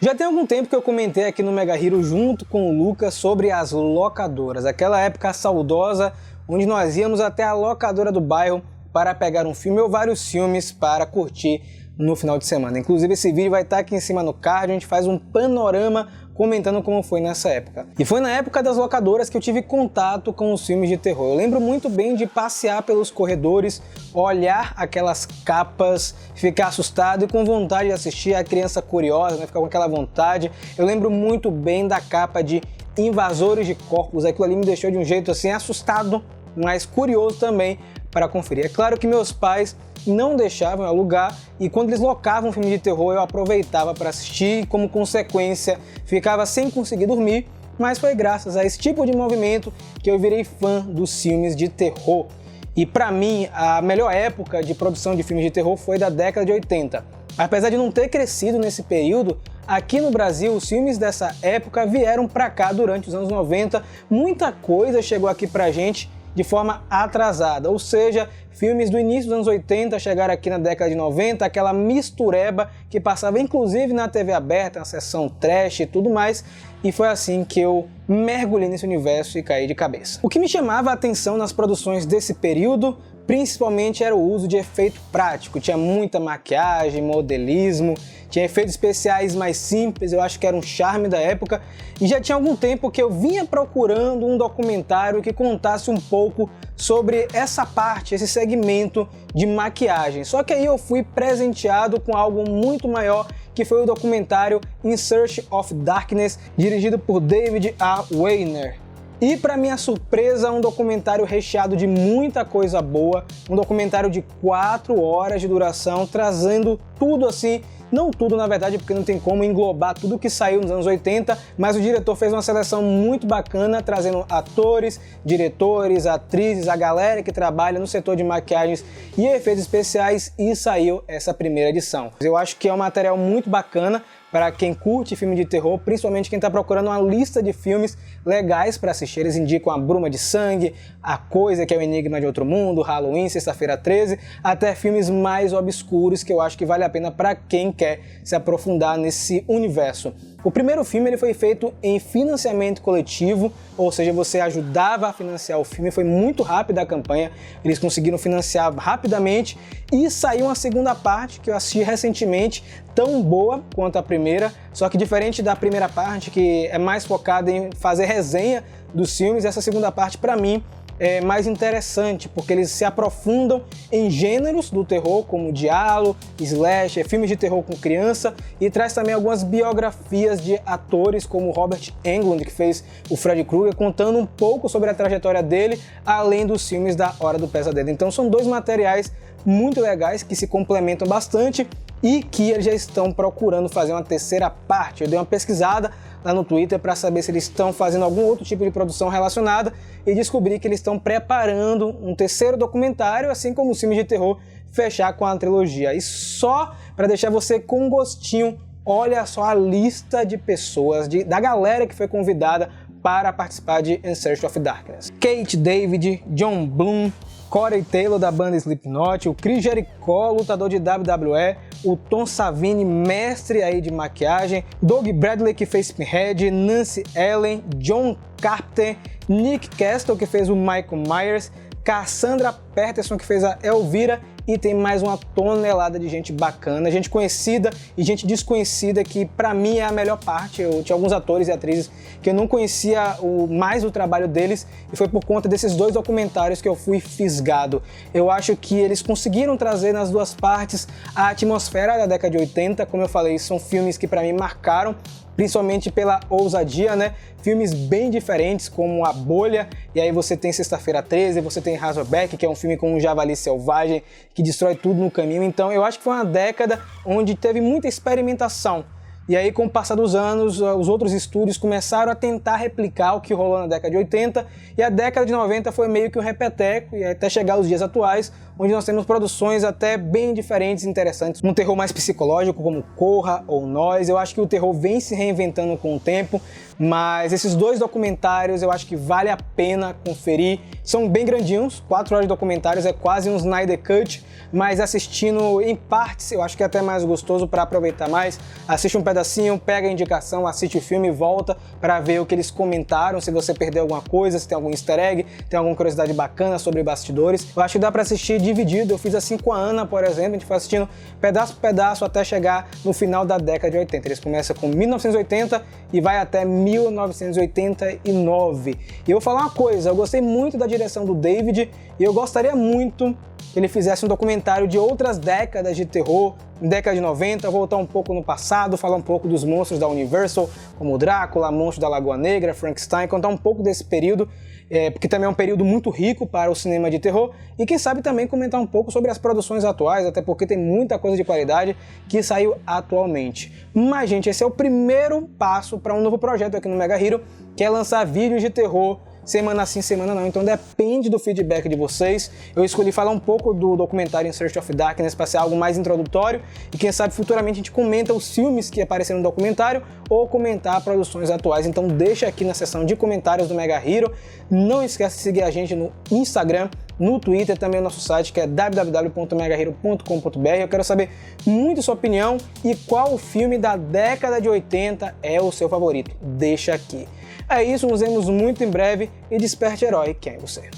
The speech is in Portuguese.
Já tem algum tempo que eu comentei aqui no Mega Hero junto com o Lucas sobre as locadoras, aquela época saudosa onde nós íamos até a locadora do bairro para pegar um filme ou vários filmes para curtir no final de semana. Inclusive esse vídeo vai estar aqui em cima no card, a gente faz um panorama comentando como foi nessa época. E foi na época das locadoras que eu tive contato com os filmes de terror. Eu lembro muito bem de passear pelos corredores, olhar aquelas capas, ficar assustado e com vontade de assistir, a criança curiosa, né, ficar com aquela vontade. Eu lembro muito bem da capa de Invasores de Corpos, aquilo ali me deixou de um jeito assim assustado, mas curioso também para conferir. É claro que meus pais não deixavam eu alugar e quando eles locavam um filme de terror eu aproveitava para assistir e como consequência ficava sem conseguir dormir, mas foi graças a esse tipo de movimento que eu virei fã dos filmes de terror. E para mim a melhor época de produção de filmes de terror foi da década de 80. Apesar de não ter crescido nesse período, aqui no Brasil os filmes dessa época vieram para cá durante os anos 90, muita coisa chegou aqui pra gente de forma atrasada, ou seja, filmes do início dos anos 80 chegaram aqui na década de 90, aquela mistureba que passava inclusive na TV aberta, na seção trash e tudo mais, e foi assim que eu mergulhei nesse universo e caí de cabeça. O que me chamava a atenção nas produções desse período, principalmente era o uso de efeito prático, tinha muita maquiagem, modelismo, tinha efeitos especiais mais simples, eu acho que era um charme da época, e já tinha algum tempo que eu vinha procurando um documentário que contasse um pouco sobre essa parte, esse segmento de maquiagem. Só que aí eu fui presenteado com algo muito maior, que foi o documentário In Search of Darkness, dirigido por David A. Weiner. E para minha surpresa, um documentário recheado de muita coisa boa, um documentário de 4 horas de duração, trazendo tudo assim, não tudo na verdade, porque não tem como englobar tudo que saiu nos anos 80, mas o diretor fez uma seleção muito bacana, trazendo atores, diretores, atrizes, a galera que trabalha no setor de maquiagens e efeitos especiais, e saiu essa primeira edição. Eu acho que é um material muito bacana para quem curte filme de terror, principalmente quem está procurando uma lista de filmes legais para assistir. Eles indicam A Bruma de Sangue, A Coisa, que é o Enigma de Outro Mundo, Halloween, Sexta-feira 13, até filmes mais obscuros que eu acho que vale a pena para quem quer se aprofundar nesse universo. O primeiro filme ele foi feito em financiamento coletivo, ou seja, você ajudava a financiar o filme, foi muito rápida a campanha, eles conseguiram financiar rapidamente e saiu uma segunda parte que eu assisti recentemente, tão boa quanto a primeira, só que diferente da primeira parte, que é mais focada em fazer resenha dos filmes, essa segunda parte para mim é mais interessante, porque eles se aprofundam em gêneros do terror, como diálogo, slasher, filmes de terror com criança, e traz também algumas biografias de atores, como Robert Englund, que fez o Freddy Krueger, contando um pouco sobre a trajetória dele, além dos filmes da Hora do Pesadelo. Então são dois materiais muito legais, que se complementam bastante, e que eles já estão procurando fazer uma terceira parte. Eu dei uma pesquisada lá no Twitter para saber se eles estão fazendo algum outro tipo de produção relacionada e descobri que eles estão preparando um terceiro documentário, assim como os filmes de terror, fechar com a trilogia. E só para deixar você com um gostinho, olha só a lista de pessoas, da galera que foi convidada para participar de In Search of Darkness. Kate David, John Bloom, Corey Taylor da banda Slipknot, o Chris Jericho, lutador de WWE, o Tom Savini, mestre aí de maquiagem, Doug Bradley, que fez Pinhead, Nancy Allen, John Carpenter, Nick Castle, que fez o Michael Myers, Cassandra Peterson, que fez a Elvira, e tem mais uma tonelada de gente bacana, gente conhecida e gente desconhecida, que pra mim é a melhor parte. Eu tinha alguns atores e atrizes que eu não conhecia mais o trabalho deles, e foi por conta desses dois documentários que eu fui fisgado. Eu acho que eles conseguiram trazer nas duas partes a atmosfera da década de 80, como eu falei, são filmes que pra mim marcaram, principalmente pela ousadia, né? Filmes bem diferentes, como A Bolha, e aí você tem Sexta-feira 13, você tem Razorback, que é um filme com um javali selvagem, que destrói tudo no caminho. Então eu acho que foi uma década onde teve muita experimentação. E aí, com o passar dos anos, os outros estúdios começaram a tentar replicar o que rolou na década de 80, e a década de 90 foi meio que um repeteco, e até chegar aos dias atuais, onde nós temos produções até bem diferentes e interessantes. Um terror mais psicológico, como Corra ou Nós. Eu acho que o terror vem se reinventando com o tempo, mas esses dois documentários eu acho que vale a pena conferir. São bem grandinhos, 4 horas de documentários, é quase um Snyder Cut, mas assistindo em partes eu acho que é até mais gostoso para aproveitar mais. Assiste um pedacinho, pega a indicação, assiste o filme e volta para ver o que eles comentaram, se você perdeu alguma coisa, se tem algum easter egg, tem alguma curiosidade bacana sobre bastidores. Eu acho que dá para assistir dividido. Eu fiz assim com a Ana, por exemplo, a gente foi assistindo pedaço por pedaço até chegar no final da década de 80. Eles começam com 1980 e vai até 1989. E eu vou falar uma coisa, eu gostei muito da direção do David e eu gostaria muito que ele fizesse um documentário de outras décadas de terror, década de 90, voltar um pouco no passado, falar um pouco dos monstros da Universal, como o Drácula, Monstro da Lagoa Negra, Frankenstein, contar um pouco desse período, porque também é um período muito rico para o cinema de terror, e quem sabe também comentar um pouco sobre as produções atuais, até porque tem muita coisa de qualidade que saiu atualmente. Mas, gente, esse é o primeiro passo para um novo projeto aqui no Mega Hero, que é lançar vídeos de terror semana sim, semana não, então depende do feedback de vocês. Eu escolhi falar um pouco do documentário In Search of Darkness para ser algo mais introdutório e quem sabe futuramente a gente comenta os filmes que apareceram no documentário ou comentar produções atuais, então deixa aqui na seção de comentários do Mega Hero. Não esquece de seguir a gente no Instagram, no Twitter, também o nosso site que é www.megahero.com.br. Eu quero saber muito sua opinião e qual filme da década de 80 é o seu favorito. Deixa aqui. É isso, nos vemos muito em breve e desperte herói, quem é você?